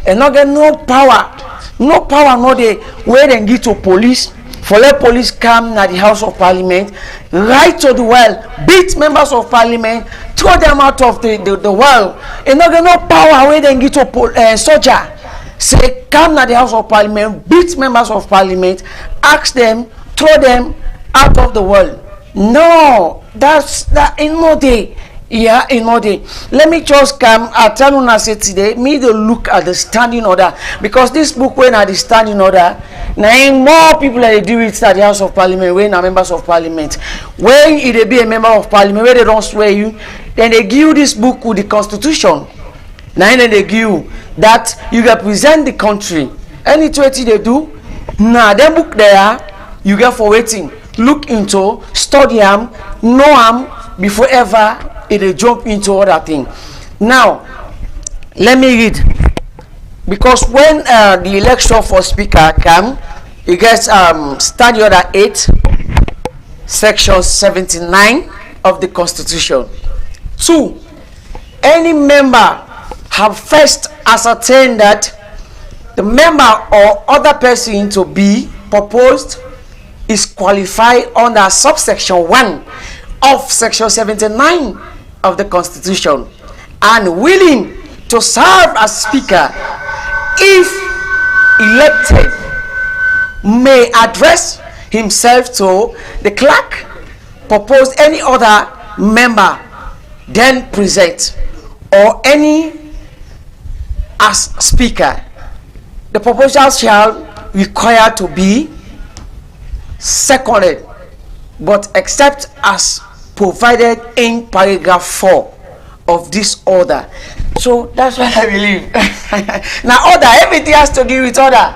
and not get no power, no they where they give to police. For let police come at the House of Parliament, right to the well, beat members of Parliament, throw them out of the well. And not get no power where they get to soldier. Say come at the House of Parliament, beat members of Parliament, ask them, throw them out of the well. No, that in no day. Yeah, in no day. Let me just come. I tell you now say today, me to look at the standing order because this book when at the standing order, now more people that they do it at the House of Parliament when are members of Parliament. When it be a member of Parliament where they don't swear you, then they give you this book with the Constitution. Now then they give you that you represent the country. Any 20 they do, now that book there you get for waiting. Look into, study them, know them before ever. It jump into other thing. Now, let me read because when the election for speaker come, it gets Standing Order 8, Section 79 of the Constitution. 2. Any member have first ascertained that the member or other person to be proposed is qualified under subsection 1 of Section 79 of the Constitution and willing to serve as speaker if elected may address himself to the clerk, propose any other member then present or any as speaker. The proposal shall require to be seconded but except as provided in paragraph 4 of this order. So that's what I believe. Now order, everything has to do with order.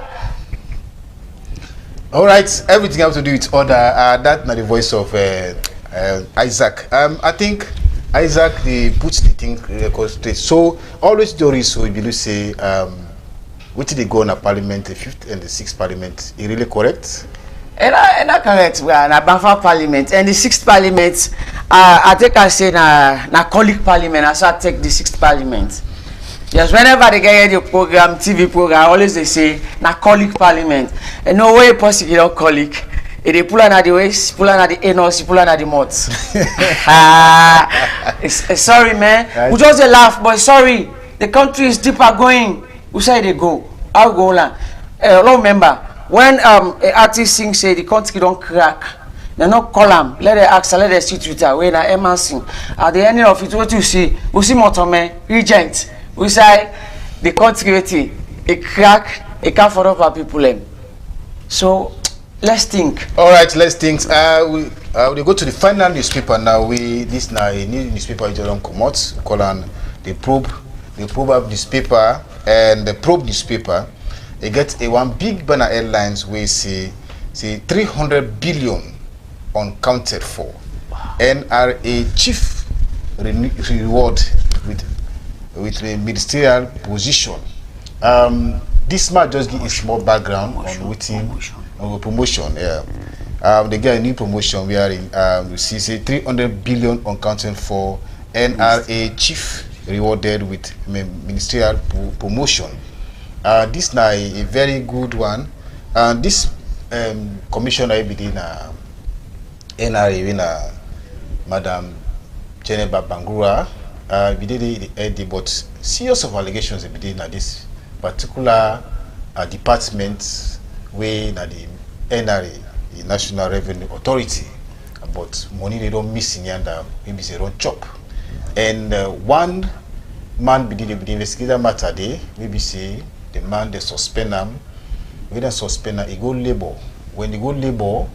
All right, everything has to do with order. That's not the voice of Isaac. I think Isaac they put the thing straight. So always stories so if you say which they go on a parliament, the 5th and the 6th parliament, is really correct? And I correct. We are in a Banfa parliament and the 6th parliament. I think I say na colleague parliament. I I take the 6th parliament. Yes, whenever they get the program, TV program, always they say na colleague parliament. And no way possible not colleague. If they pull on the waist, pull on the anus, pull on the mouth. Sorry, man. Right. We just laugh, but sorry. The country is deeper going. Who say they go? I'll go on. Remember, when an artist sings, say the country don't crack, they not call them. Let them ask, let them see Twitter. When I am sing, at the end of it, what you see, we see Motome, Regent. We say the country, a crack, a can't follow up people. So let's think. All right, let's think. We go to the final newspaper now. This now a new newspaper is don't come out. Call on the probe newspaper and the probe newspaper. They get a one big banner headlines where say 300 billion uncounted for. Wow. NRA chief reward with a ministerial position. This might just give a small background on waiting on promotion. Yeah, they get a new promotion. We are in we see say 300 billion uncounted for. NRA chief rewarded with ministerial promotion. This now a very good one. This commissioner within NRA winner, Madam Jeneba Bangura, we did it, but series of allegations within this particular department where the NRA, the National Revenue Authority, but money they don't miss in yanda, maybe they don't chop. And one man be the investigator matter there, maybe say the man they suspend him, when they suspend him, he go labor. When he go labor,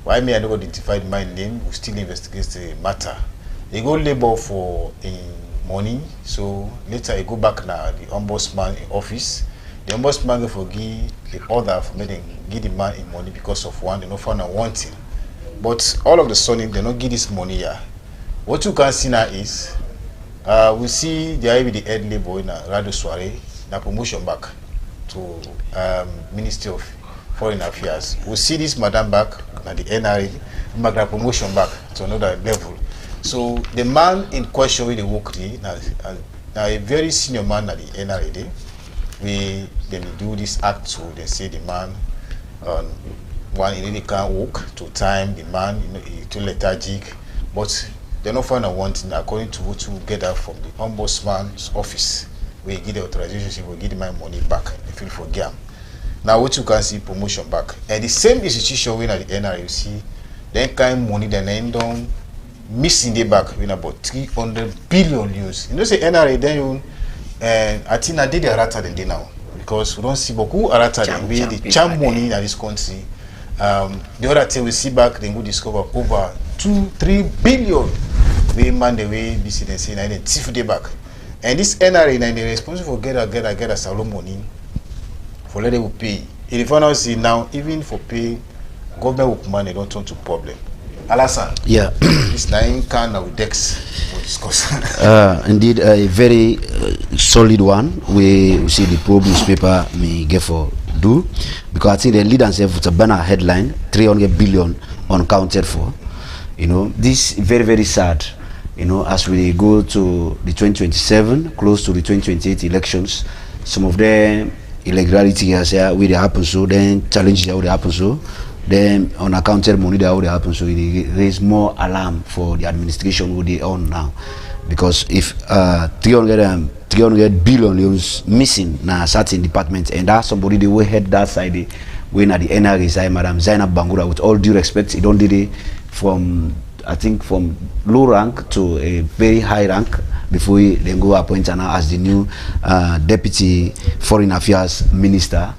why may I not identify my name, we still investigate the matter. He go labor for money, so later he go back now the ombudsman in office. The ombudsman go forgive the order for making give the man in money because of one, they not found out one thing. But all of the sudden they not give this money here. What you can see now is we see the head labor in Radio Soiree, na promotion back to Ministry of Foreign Affairs. We see this madam back at the NRA, back the promotion back to another level. So the man in question with the work now a very senior man at the NRA day. Then they do this act to they say the man one he really can't walk to time, the man he too lethargic, but they not find a one thing according to what you get out from the ombudsman's office. We give the authorization, we give the man money back. They feel for game. Now what you can see promotion back. And the same institution when at the NRA you see then kind of money then end on missing the back when about 300 billion use. You know say NRA then you and I think I did the rata than they now because we don't see beaucoup rata than we the champ money in this country. The other thing we see back then we discover over 2-3 billion we man the way business in and thief the back. And this NRA and they responsible for get a salon money for let them pay. If you find out see now even for pay government with money don't turn to problem. Alasan. Yeah. This nine can now Dex will discuss. Indeed, a very solid one. We see the probe newspaper me get for do because I think the lead and say with a banner headline 300 billion uncounted for. You know, this is very, very sad. You know, as we go to the 2027, close to the 2028 elections, some of the irregularity has where they happen so, then challenges that would happen so, then unaccounted money that would happen so, it raise more alarm for the administration who they own now. Because if 300 billion is missing in a certain department, and that's somebody they will head that side, when at the NRA side, Madam Zainab Bangura, with all due respect, he don't did it from I think from low rank to a very high rank before he then go appoint her now as the new Deputy Foreign Affairs Minister.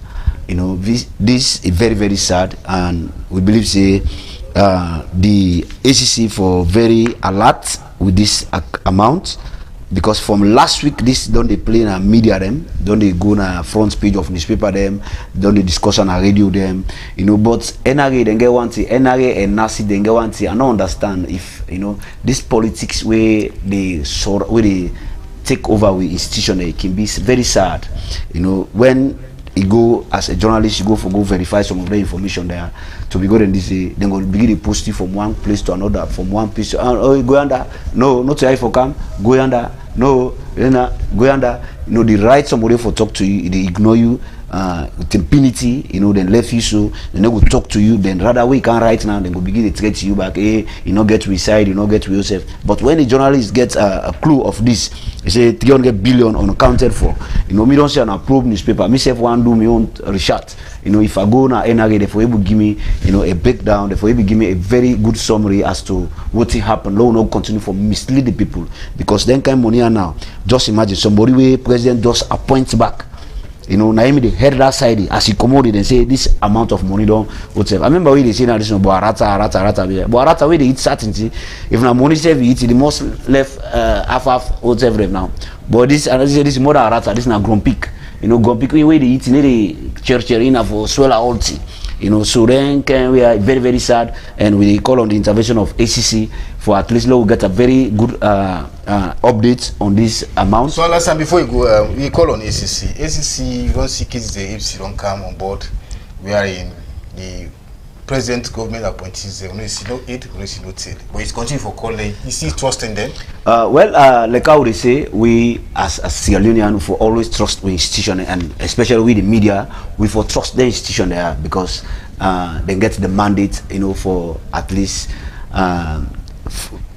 You know, this is very, very sad, and we believe say the ACC for very alert with this amount, because from last week this don't they play in a media them, don't they go na front page of newspaper them, don't they discuss on a radio them, you know. But NRA then get one thing, NRA and NASI then get one thing. I don't understand if, you know, this politics where they take over with institution, it can be very sad, you know. When you go as a journalist, you go verify some of the information there to be good, and this then go begin to post it from one place to another, from one place to oh, go under, no, not to for come, go under, no, go under, you know. They write somebody for talk to you, they ignore you with impunity, you know, then left you, so then they will talk to you, then rather we can write now, then go begin to threat you back, hey, you know, get to his side, you know, get to yourself. But when the journalist gets a clue of this, he say 300 billion unaccounted for, you know, me don't say an approved newspaper, me self one do me own research, you know. If I go na NRA, therefore able give me, you know, a breakdown, therefore able give me a very good summary as to what happened. No, no, continue for mislead the people, because then kind money now. Just imagine somebody where president just appoints back, you know, Naomi they head that side as he commoded and say this amount of money don't whatever. I remember when they say now this no Boarata where they eat certainty. If na money save eat the most left half whatever now. But this and this is more than Arata, this na Grumpik. You know, Grumpik where they eat in the church arena for swell out. You know, so then we are very, very sad, and we call on the intervention of ACC for at least we'll get a very good update on this amount. So last time before you go, we call on ACC. ACC, you don't see kids the if don't come on board. We are in the president government appointees. We see no aid, we see no tail. But it's continue for calling. You see trusting them. Like how they say, we as Sierra Leonean for always trust the institution, and especially with the media, we for trust the institution there, because they get the mandate, you know, for at least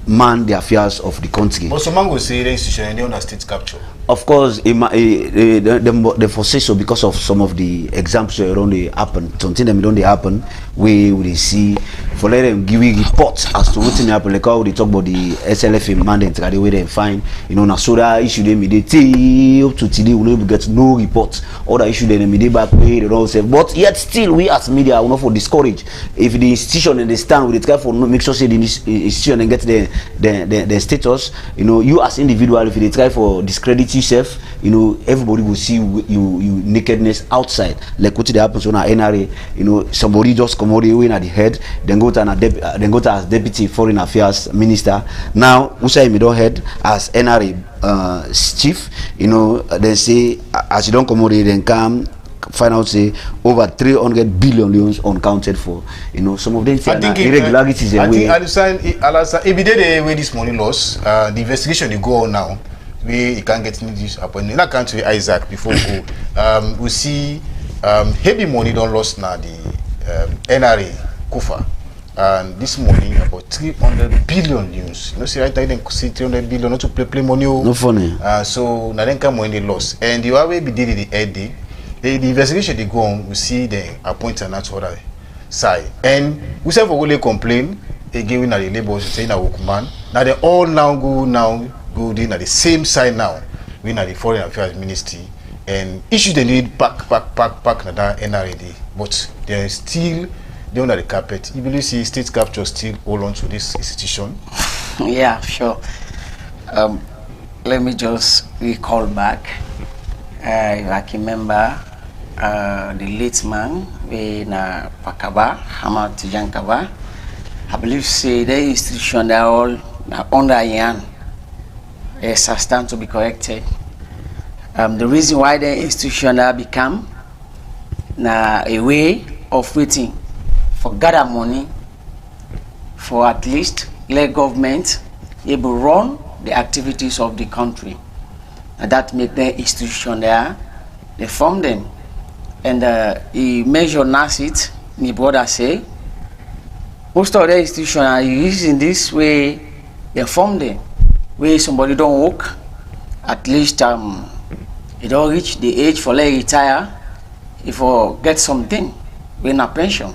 man the affairs of the country. But some man will say the institution and they under state capture. Of course, they foresee so because of some of the examples that don't happen. Something that don't happen, we will see for let them give you reports as to what happen. Like how they talk about the SLFA mandate, the way they find, you know, na soda issue them immediately up to today we will get no reports. Other issue them immediately back way they don't say. But yet still we as media will not for discourage if the institution and they stand with it try for make sure say the institution and get the status. You know, you as individual if they try for discredit yourself, you know, everybody will see you nakedness outside. Like what happens on our NRA, you know, somebody just come out in at the head, then go to as deputy foreign affairs minister. Now who say me don't head as NRA chief, you know, then say as you don't come out then come find out say over 300 billion loans uncounted for, you know. Some of them say irregularities. I think Alasan, if they way this money loss, the investigation they go on now. We can't get into this appointment. In that country, Isaac, before we go, we see heavy money don't lost now the NRA Kufa, and this morning about 300 billion news. You know, see right now they see 300 billion not to play money. No funny. So now then come when they lost, and the way we did it the head day, the investigation they go on, we see the appoint and that's other side, and we say for will complain again na the labor saying na workman. Now they all now go in at the same side now. We at the Foreign Affairs Ministry and issue they need pack na that NRA, but they are still under the carpet. You believe see state capture still hold on to this institution? Yeah, sure. Let me just recall back. I can remember the late man in Pakaba, Hamad Tijankaba. I believe say the institution they are all under Yan. Yes, I stand to be corrected. The reason why the institution have become a way of waiting for gather money for at least let government able run the activities of the country. And that make the institution there, they form them. And he measure NASIT, my brother say, most of the institutions are using this way, they form them. Where somebody don't work, at least you don't reach the age for let retire, if you get something, win a pension.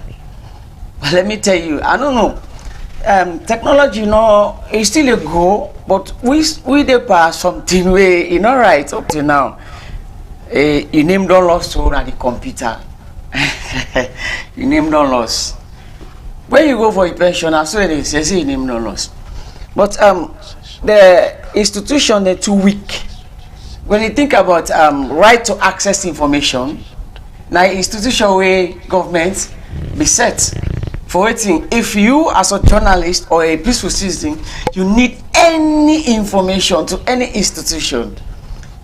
But let me tell you, I don't know. Technology, you know, is still a go, but we dey pass something where you know right up to now. Your name don't lost to the computer. Your name don't lost. When you go for a pension, I swear they say your name don't lost. But the institution are too weak. When you think about right to access information, now institution where government be set for waiting. If you as a journalist or a peaceful citizen, you need any information to any institution,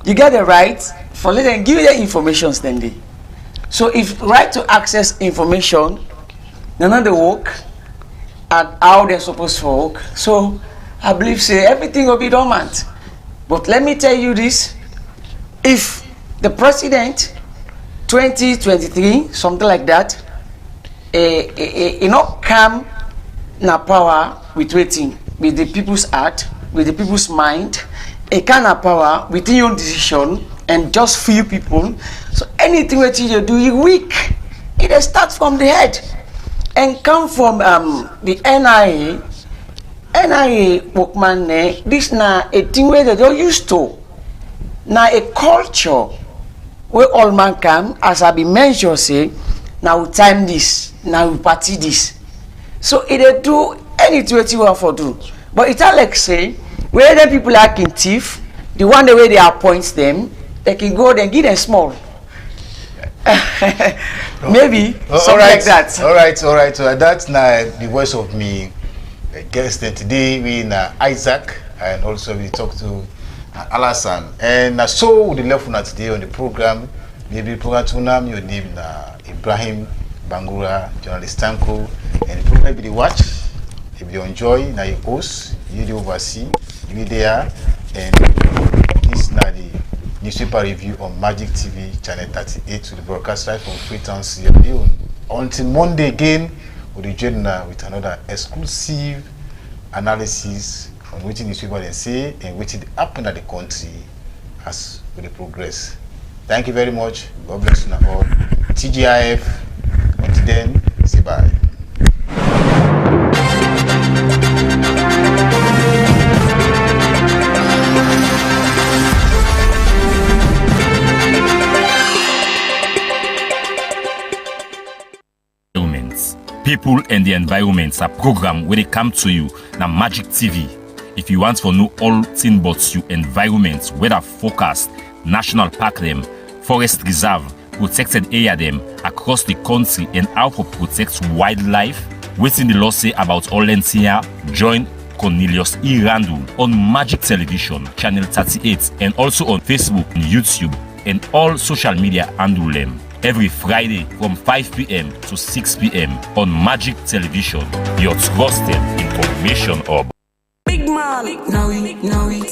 you get the right for let them give you the information standing. So if right to access information, they're not the work and how they're supposed to work. So I believe say everything will be dormant. But let me tell you this, if the president 2023, something like that, you know, come na power with waiting, with the people's heart, with the people's mind, a kind of power within your decision and just few people. So anything that you do, you weak. It starts from the head and come from the NIA workman. This na a thing where they don't used to. Now a culture where all man come, as I be mentioned, say, now we time this, now we party this. So it they do anything what you want for do. But it's like say, where the people are in thief, the one the way they appoint them, they can go and give them small. Maybe something like that. All right. So that's now the voice of me guest today. We Isaac, and also we talk to Alasan. And so the left one today on the program, maybe program to name your name Ibrahim Bangura, journalist Tanko, and the program be the watch. If you enjoy, now you host, you the oversee, you there, and this now the newspaper review on Magic TV channel 38 to the broadcast right from Freetown, Sierra Leone. Until Monday again, we'll join with another exclusive analysis on what the newspaper they say and what happen at the country as we progress. Thank you very much. God bless you all. TGIF. Until then, say bye. People and the environments are programmed when they come to you na Magic TV. If you want to know all things about you environments, weather forecast, national park them, forest reserve, protected area them across the country and how to protect wildlife, within the law say about all here, join Cornelius E. Randall on Magic Television, channel 38, and also on Facebook and YouTube and all social media handle them. Every Friday from 5 p.m. to 6 p.m. on Magic Television, your trusted information hub. Big man, now we